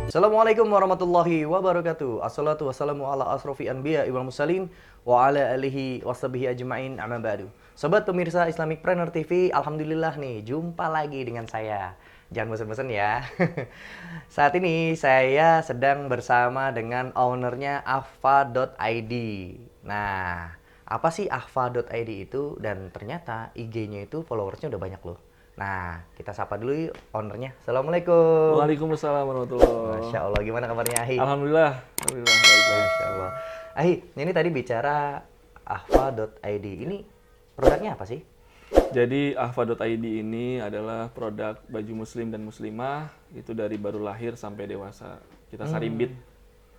Assalamualaikum warahmatullahi wabarakatuh. Assalatu wassalamu ala asrofi anbiya wal mursalin wa ala alihi washabihi ajmain amma ba'du. Sobat pemirsa Islamic Planner TV, alhamdulillah nih jumpa lagi dengan saya. Jangan bosan-bosan ya. Saat ini saya sedang bersama dengan ownernya ahfa.id. Nah, apa sih ahfa.id itu? Dan ternyata IG-nya itu followersnya udah banyak loh. Nah, kita sapa dulu yuk ownernya. Assalamualaikum. Waalaikumsalam warahmatullahi. Masya Allah, gimana kabarnya Ahi? Alhamdulillah baik. Masya Allah. Ahi, ini tadi bicara ahfa.id. Ini produknya apa sih? Jadi ahfa.id ini adalah produk baju muslim dan muslimah itu dari baru lahir sampai dewasa. Kita sarimbit.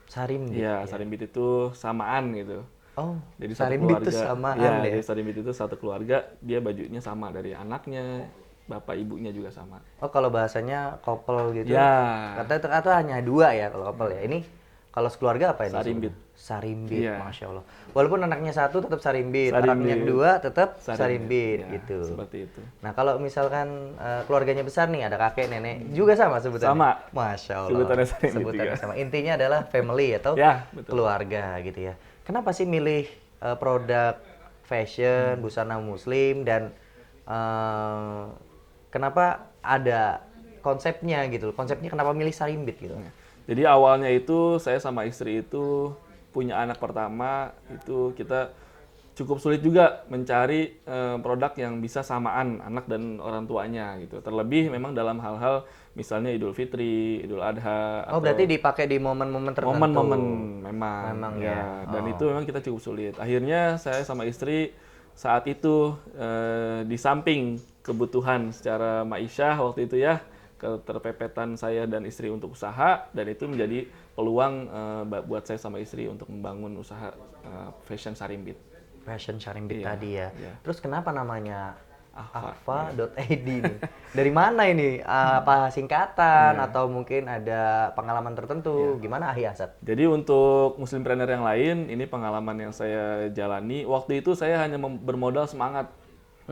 Sarimbit. Ya, sarimbit itu samaan gitu. Oh, Jadi satu sarimbit itu keluarga. samaan Ya, ya? jadi sarimbit itu satu keluarga, dia bajunya sama dari anaknya, bapak ibunya juga sama. Oh, kalau bahasanya couple gitu. Ya. Kata hanya dua ya kalau couple ya. Ini kalau sekeluarga apa ini? Sarimbit. Sarimbit, Iya. Masya Allah. Walaupun anaknya satu tetap sarimbit, Sarimbit. anaknya kedua tetap sarimbit Ya, gitu. seperti itu. Nah, kalau misalkan keluarganya besar nih, ada kakek, nenek, juga sama sebutannya? Sama. Masya Allah. Sebutannya sarimbit Sebutannya juga. sama. Intinya adalah family atau Ya, betul. keluarga gitu ya. Kenapa sih milih produk fashion, busana muslim, dan kenapa ada konsepnya gitu? Konsepnya kenapa milih sarimbit gitu? Jadi awalnya itu saya sama istri itu punya anak pertama, itu kita cukup sulit juga mencari produk yang bisa samaan anak dan orang tuanya gitu. Terlebih memang dalam hal-hal misalnya Idul Fitri, Idul Adha, Oh, atau berarti dipakai di momen-momen tertentu. momen-momen memang. Memang ya. ya. Dan Oh. itu memang kita cukup sulit. Akhirnya saya sama istri saat itu di samping kebutuhan secara ma'isyah waktu itu ya, keterpepetan saya dan istri untuk usaha, dan itu menjadi peluang buat saya sama istri untuk membangun usaha fashion sarimbit. Fashion sarimbit Iya, tadi ya. iya. Terus kenapa namanya Ahfa, ahfa.id nih? Dari mana ini? Apa singkatan atau mungkin ada pengalaman tertentu? Gimana Ahi Asad? Jadi untuk muslimpreneur yang lain, ini pengalaman yang saya jalani. Waktu itu saya hanya bermodal semangat.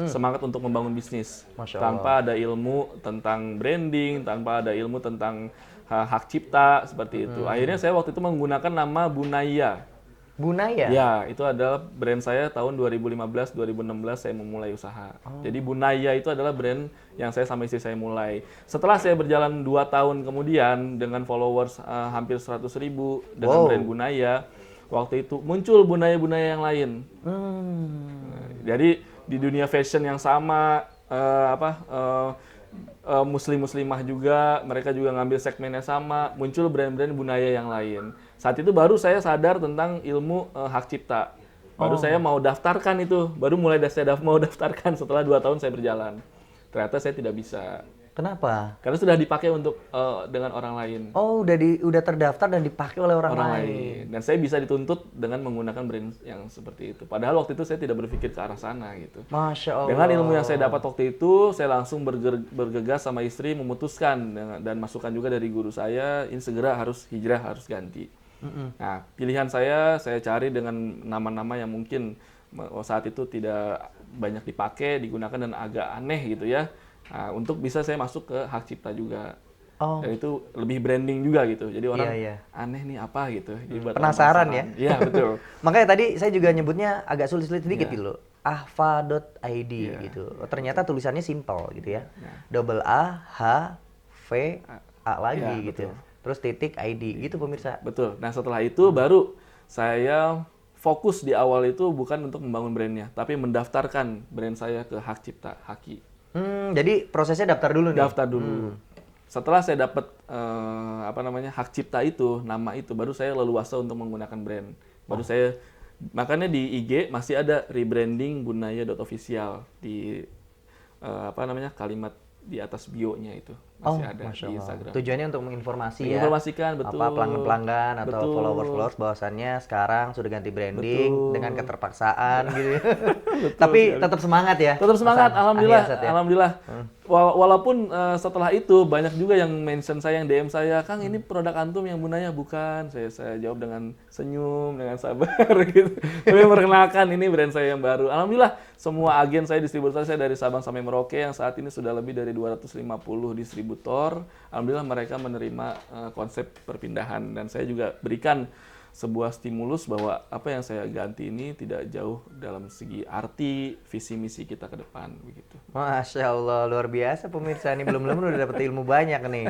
Semangat untuk membangun bisnis. Masya Tanpa ada ilmu tentang branding, tanpa ada ilmu tentang hak cipta, seperti itu. Akhirnya saya waktu itu menggunakan nama Bunaya. Bunaya? Ya, itu adalah brand saya tahun 2015-2016 saya memulai usaha. Jadi Bunaya itu adalah brand yang saya sama istri saya mulai. Setelah saya berjalan 2 tahun kemudian dengan followers hampir 100.000 dengan Wow. brand Bunaya, waktu itu muncul Bunaya-Bunaya yang lain. Jadi di dunia fashion yang sama, muslim-muslimah juga, mereka juga ngambil segmennya sama, muncul brand-brand Bunaya yang lain. Saat itu baru saya sadar tentang ilmu hak cipta. Baru saya mau daftarkan itu, baru mulai saya mau daftarkan setelah 2 tahun saya berjalan. Ternyata saya tidak bisa, Kenapa? karena sudah dipakai untuk dengan orang lain. Oh, udah terdaftar dan dipakai oleh orang lain. Dan saya bisa dituntut dengan menggunakan brand yang seperti itu. Padahal waktu itu saya tidak berpikir ke arah sana gitu. Masya Allah. Dengan ilmu yang saya dapat waktu itu, saya langsung bergegas sama istri memutuskan dan masukan juga dari guru saya, ini segera harus hijrah, harus ganti. Nah, pilihan saya cari dengan nama-nama yang mungkin saat itu tidak banyak dipakai, digunakan dan agak aneh gitu ya. Nah, untuk bisa saya masuk ke hak cipta juga. Oh. Dan itu lebih branding juga gitu. Jadi orang Iya. aneh nih apa gitu. Jadi buat Penasaran orang ya? Iya, betul. Makanya tadi saya juga nyebutnya agak sulit-sulit sedikit gitu loh. ahfa.id gitu. Oh, ternyata tulisannya simple gitu ya. Double A, H, V, A lagi Ya, gitu. betul. Terus titik ID gitu pemirsa. Betul. Nah, setelah itu baru saya fokus di awal itu bukan untuk membangun brandnya, tapi mendaftarkan brand saya ke hak cipta, Haki. Jadi prosesnya daftar dulu nih. Daftar dulu. Setelah saya dapat hak cipta itu, nama itu, baru saya leluasa untuk menggunakan brand. Baru saya, makanya di IG masih ada rebranding bunaya.official di kalimat di atas bio-nya itu masih ada Masya di Allah. Instagram. Tujuannya untuk menginformasi ya. Menginformasikan, betul. Apa pelanggan-pelanggan atau Betul. followers-followers bahwasannya sekarang sudah ganti branding Betul. dengan keterpaksaan gitu ya. Tapi tetap semangat ya. Tetap semangat, Hasan, alhamdulillah, Ahi Asad ya. alhamdulillah. Walaupun setelah itu banyak juga yang mention saya, yang DM saya, Kang ini produk antum yang Bunaya bukan? Saya jawab dengan senyum, dengan sabar gitu. Tapi memperkenalkan ini brand saya yang baru. Alhamdulillah semua agen saya, distributor saya dari Sabang sampai Merauke yang saat ini sudah lebih dari 250 distributor distributor. Alhamdulillah mereka menerima konsep perpindahan, dan saya juga berikan sebuah stimulus bahwa apa yang saya ganti ini tidak jauh dalam segi arti, visi misi kita ke depan begitu. Masya Allah, luar biasa pemirsa. Ini belum-belum udah dapet ilmu banyak nih.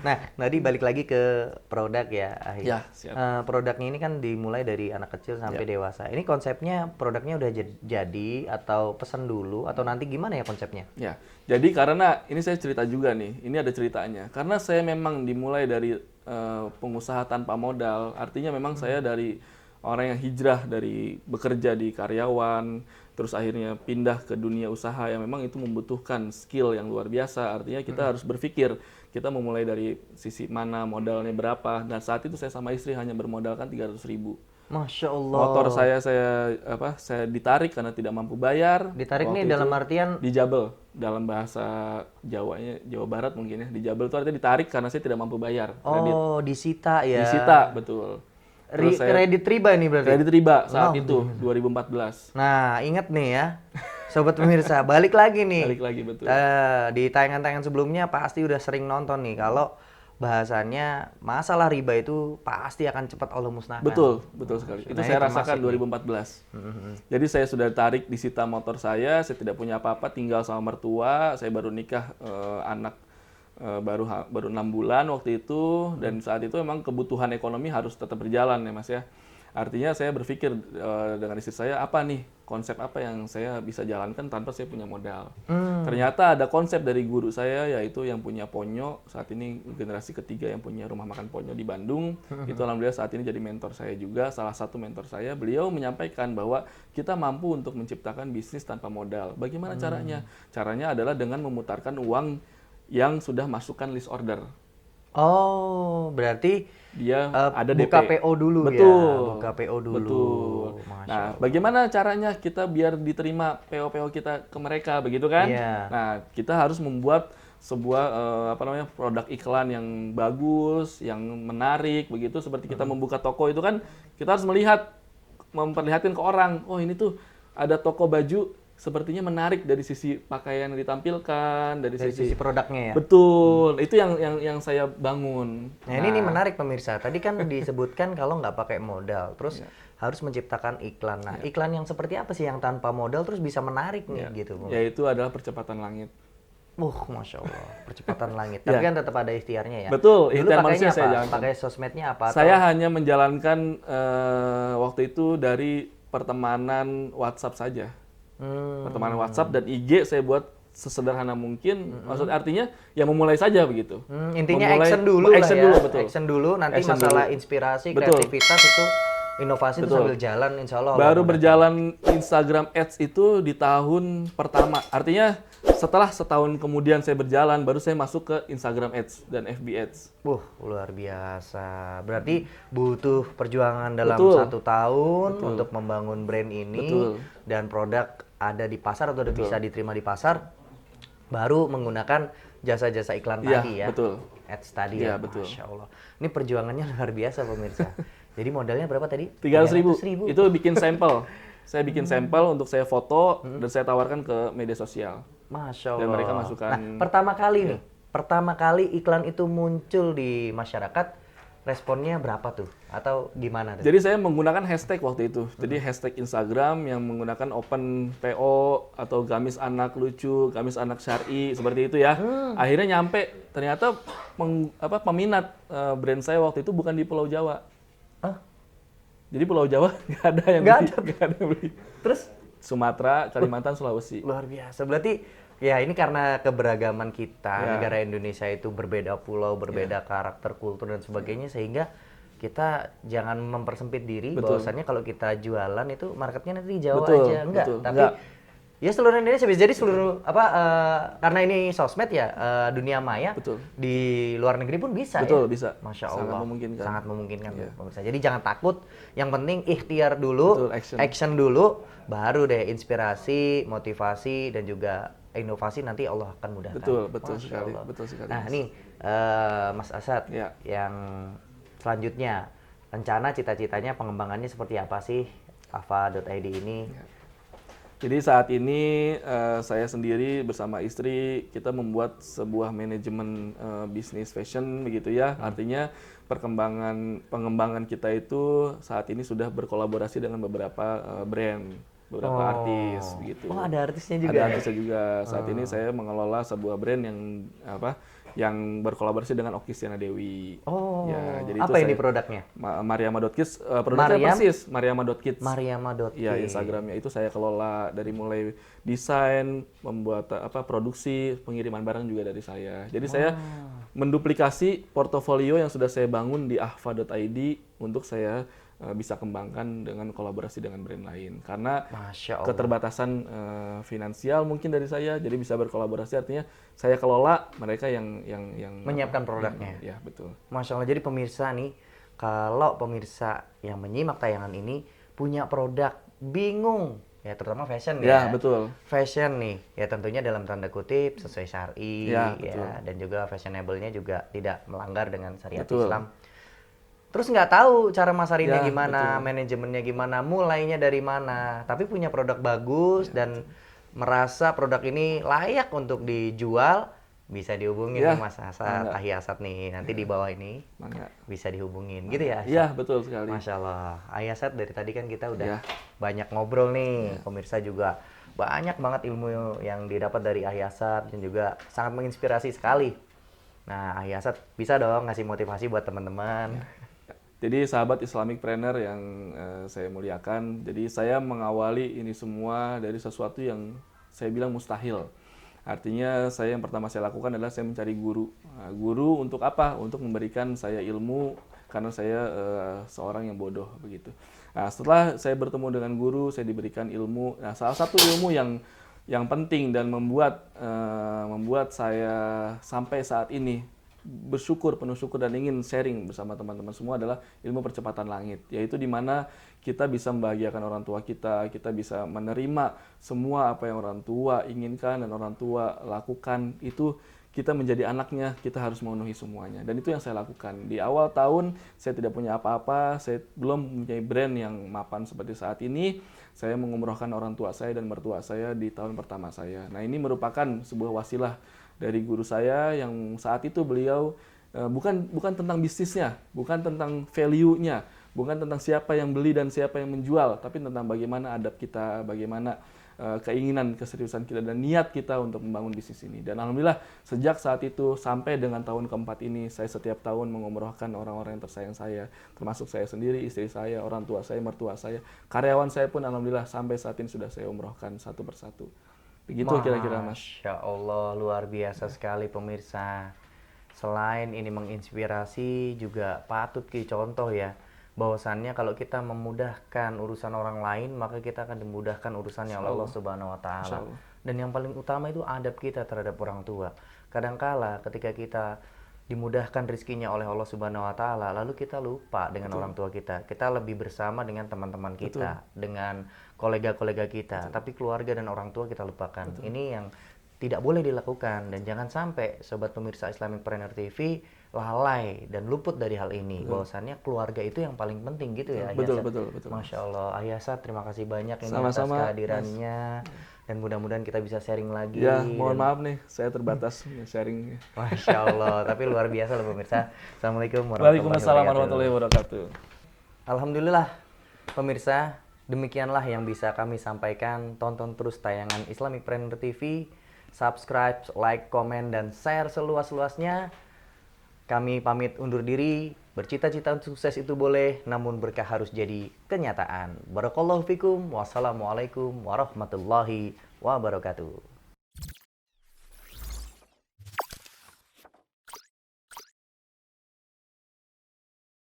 Nah, tadi balik lagi ke produk ya, Ahil. Ya, siap. Produknya ini kan dimulai dari anak kecil sampai dewasa. Ini konsepnya produknya udah jadi atau pesan dulu atau nanti gimana ya konsepnya? Ya, jadi karena ini saya cerita juga nih, ini ada ceritanya. Karena saya memang dimulai dari pengusaha tanpa modal, artinya memang saya dari orang yang hijrah dari bekerja di karyawan, terus akhirnya pindah ke dunia usaha yang memang itu membutuhkan skill yang luar biasa. Artinya kita harus berpikir, kita memulai dari sisi mana, modalnya berapa. Dan saat itu saya sama istri hanya bermodalkan 300.000. Masya Allah. Motor saya ditarik karena tidak mampu bayar. Ditarik Waktu nih dalam itu artian dijabel, dalam bahasa Jawanya, Jawa Barat mungkin ya. Dijabel itu artinya ditarik karena saya tidak mampu bayar. Kredit. oh disita ya. Disita, betul. Terus saya Kredit riba ini berarti. kredit riba saat itu 2014. Nah, ingat nih ya, sobat pemirsa, balik lagi nih. Balik lagi, betul. Di tayangan-tayangan sebelumnya pasti udah sering nonton nih kalau bahasannya masalah riba itu pasti akan cepat Allah musnahkan. Betul, betul sekali. Itu Nah, saya ini rasakan termasuk 2014. Jadi saya sudah tarik disita motor saya tidak punya apa-apa, tinggal sama mertua. Saya baru nikah, anak baru 6 bulan waktu itu, dan saat itu memang kebutuhan ekonomi harus tetap berjalan ya Mas ya. Artinya saya berpikir dengan istri saya, apa nih konsep apa yang saya bisa jalankan tanpa saya punya modal. Ternyata ada konsep dari guru saya, yaitu yang punya Ponyo, saat ini generasi ketiga yang punya rumah makan Ponyo di Bandung. Itu alhamdulillah saat ini jadi mentor saya juga, salah satu mentor saya. Beliau menyampaikan bahwa kita mampu untuk menciptakan bisnis tanpa modal. Bagaimana caranya? Caranya adalah dengan memutarkan uang yang sudah masukkan list order. Oh, berarti Dia ada DP. buka PO dulu Betul. ya. Buka PO dulu. Betul. Masya Nah, Allah. bagaimana caranya kita biar diterima PO-PO kita ke mereka, begitu kan? Iya. Nah, kita harus membuat sebuah produk iklan yang bagus, yang menarik, begitu. Seperti kita membuka toko itu kan, kita harus memperlihatkan ke orang, oh ini tuh ada toko baju, sepertinya menarik dari sisi pakaian yang ditampilkan, dari Sisi produknya ya. betul. Itu yang saya bangun. Nah, ini menarik pemirsa. Tadi kan disebutkan kalau nggak pakai modal, terus harus menciptakan iklan. Nah, iklan yang seperti apa sih yang tanpa modal terus bisa menarik nih gitu? Yaitu adalah percepatan langit. Masya Allah, percepatan langit. Tapi kan tetap ada ikhtiarnya ya. Betul, Dulu ikhtiar pakainya manusia saya apa? jalankan. Pakai sosmednya apa? Saya hanya menjalankan waktu itu dari pertemanan WhatsApp saja. Pertemanan WhatsApp dan IG saya buat sesederhana mungkin. Maksud artinya ya memulai saja begitu. Intinya Memulai- action dulu action lah ya. dulu, betul. Action dulu, nanti Action masalah dulu. inspirasi, Betul. kreativitas itu, inovasi itu Betul. sambil jalan, insya Allah. Allah Baru mudahkan. berjalan Instagram Ads itu di tahun pertama. Artinya setelah setahun kemudian saya berjalan, baru saya masuk ke Instagram Ads dan FB Ads. Luar biasa. Berarti butuh perjuangan dalam Betul. 1 tahun untuk membangun brand ini. Betul. Dan produk ada di pasar atau udah bisa diterima di pasar, baru menggunakan jasa-jasa iklan Iya, tadi ya. betul. Ads tadi Iya, ya, betul. Masya Allah. Ini perjuangannya luar biasa pemirsa. Jadi modalnya berapa tadi? 300.000. 300.000. Itu bikin sampel. Saya bikin sampel untuk saya foto dan saya tawarkan ke media sosial. Masya Allah. Dan mereka masukkan. Nah, pertama kali iklan itu muncul di masyarakat, responnya berapa tuh? Atau gimana tuh? Jadi saya menggunakan hashtag waktu itu. Jadi hashtag Instagram yang menggunakan open PO atau gamis anak lucu, gamis anak syar'i, seperti itu ya. Akhirnya nyampe, ternyata peminat brand saya waktu itu bukan di Pulau Jawa. Hah? Jadi Pulau Jawa nggak ada yang Nggak beli. Nggak ada yang beli. Terus? Sumatera, Kalimantan, Sulawesi. Luar biasa. Berarti ya ini karena keberagaman kita, Ya. negara Indonesia itu berbeda pulau, berbeda karakter, kultur dan sebagainya, sehingga kita jangan mempersempit diri. Betul. Bahwasannya kalau kita jualan itu marketnya nanti di Jawa Betul, aja. Enggak, betul. tapi Enggak. ya seluruh Indonesia bisa. Jadi seluruh karena ini sosmed ya, dunia maya, Betul. di luar negeri pun bisa Betul, ya. bisa. Masya Sangat Allah. memungkinkan. Sangat memungkinkan Iya. pemirsa. Jadi jangan takut. Yang penting ikhtiar dulu, Betul, action dulu, baru deh inspirasi, motivasi dan juga inovasi nanti Allah akan mudahkan. Betul, betul Masya sekali, Allah. betul sekali, Nah, Mas. nih Mas Asad, Ya. yang selanjutnya rencana cita-citanya pengembangannya seperti apa sih Afa.id ini? Jadi saat ini saya sendiri bersama istri kita membuat sebuah manajemen bisnis fashion begitu ya. Artinya pengembangan kita itu saat ini sudah berkolaborasi dengan beberapa brand, beberapa artis begitu. Oh, ada artisnya juga. Ada artisnya juga. Saat ini saya mengelola sebuah brand yang berkolaborasi dengan Okky Stiana Dewi. Oh, Ya, jadi apa ini produknya? Mariama.kids, produknya Mariam? persis Mariama.kids. Mariama.kids. Ya, Instagramnya itu saya kelola dari mulai desain, membuat produksi, pengiriman barang juga dari saya. Jadi saya menduplikasi portofolio yang sudah saya bangun di ahfa.id untuk saya bisa kembangkan dengan kolaborasi dengan brand lain. Karena Masya Allah. keterbatasan finansial mungkin dari saya, jadi bisa berkolaborasi artinya saya kelola, mereka yang Menyiapkan produknya. Ya, betul. Masya Allah. Jadi pemirsa nih, kalau pemirsa yang menyimak tayangan ini punya produk bingung, ya terutama fashion Ya, ya. betul. Fashion nih, ya tentunya dalam tanda kutip sesuai syar'i Ya, ya, betul. dan juga fashionable-nya juga tidak melanggar dengan syariat Betul. Islam. Terus nggak tahu cara masarinnya Ya, gimana, betul. manajemennya gimana, mulainya dari mana. Tapi punya produk bagus dan merasa produk ini layak untuk dijual, bisa dihubungin Ya, nih Mas Asad, mangga. Ahi Asad nih. Nanti di bawah ini Mangga. bisa dihubungin, gitu ya? Iya, betul sekali. Masya Allah. Ahi Asad dari tadi kan kita udah Ya. banyak ngobrol nih, pemirsa juga banyak banget ilmu yang didapat dari Ahi Asad dan juga sangat menginspirasi sekali. Nah, Ahi Asad bisa dong ngasih motivasi buat teman-teman. Jadi sahabat Islamic Planner yang saya muliakan, jadi saya mengawali ini semua dari sesuatu yang saya bilang mustahil. Artinya yang pertama saya lakukan adalah saya mencari guru. Nah, guru untuk apa? Untuk memberikan saya ilmu karena saya seorang yang bodoh begitu. Nah, setelah saya bertemu dengan guru, saya diberikan ilmu. Nah, salah satu ilmu yang penting dan membuat saya sampai saat ini penuh syukur dan ingin sharing bersama teman-teman semua adalah ilmu percepatan langit, yaitu di mana kita bisa membahagiakan orang tua kita bisa menerima semua apa yang orang tua inginkan dan orang tua lakukan, itu kita menjadi anaknya, kita harus memenuhi semuanya. Dan itu yang saya lakukan. Di awal tahun, saya tidak punya apa-apa, saya belum mempunyai brand yang mapan seperti saat ini. Saya mengumrohkan orang tua saya dan mertua saya di tahun pertama saya. Nah, ini merupakan sebuah wasilah dari guru saya yang saat itu beliau bukan tentang bisnisnya, bukan tentang value-nya, bukan tentang siapa yang beli dan siapa yang menjual, tapi tentang bagaimana adab kita, bagaimana keinginan, keseriusan kita dan niat kita untuk membangun bisnis ini. Dan alhamdulillah sejak saat itu sampai dengan tahun keempat ini, saya setiap tahun mengumrohkan orang-orang yang tersayang saya, termasuk saya sendiri, istri saya, orang tua saya, mertua saya, karyawan saya pun alhamdulillah sampai saat ini sudah saya umrohkan satu persatu. Begitu kira-kira, Mas. Masya Allah, luar biasa sekali pemirsa. Selain ini menginspirasi, juga patut dicontoh ya. Bahwasannya kalau kita memudahkan urusan orang lain, maka kita akan dimudahkan urusannya oleh Allah Subhanahu wa Ta'ala. Insyaallah. Dan yang paling utama itu adab kita terhadap orang tua. Kadangkala ketika kita dimudahkan rezekinya oleh Allah Subhanahu wa Ta'ala, lalu kita lupa dengan orang tua kita. Kita lebih bersama dengan teman-teman kita, dengan kolega-kolega kita, tapi keluarga dan orang tua kita lupakan. Ini yang tidak boleh dilakukan, dan jangan sampai sobat pemirsa Islamic Planner TV lalai dan luput dari hal ini. Bahwasannya keluarga itu yang paling penting gitu ya. Betul, Ayasat. betul. Masya Allah, Ayasat, terima kasih banyak ini Sama-sama, atas kehadirannya. Dan mudah-mudahan kita bisa sharing lagi. Ya, mohon maaf nih, saya terbatas sharing. Masya Allah, tapi luar biasa loh pemirsa. Assalamualaikum Waalaikumsalam warahmatullahi wabarakatuh. Alhamdulillah pemirsa, demikianlah yang bisa kami sampaikan. Tonton terus tayangan Islamic Planner TV, subscribe, like, komen, dan share seluas-luasnya. Kami pamit undur diri. Bercita-cita sukses itu boleh, namun berkah harus jadi kenyataan. Barakallahu fikum. Wassalamualaikum warahmatullahi wabarakatuh.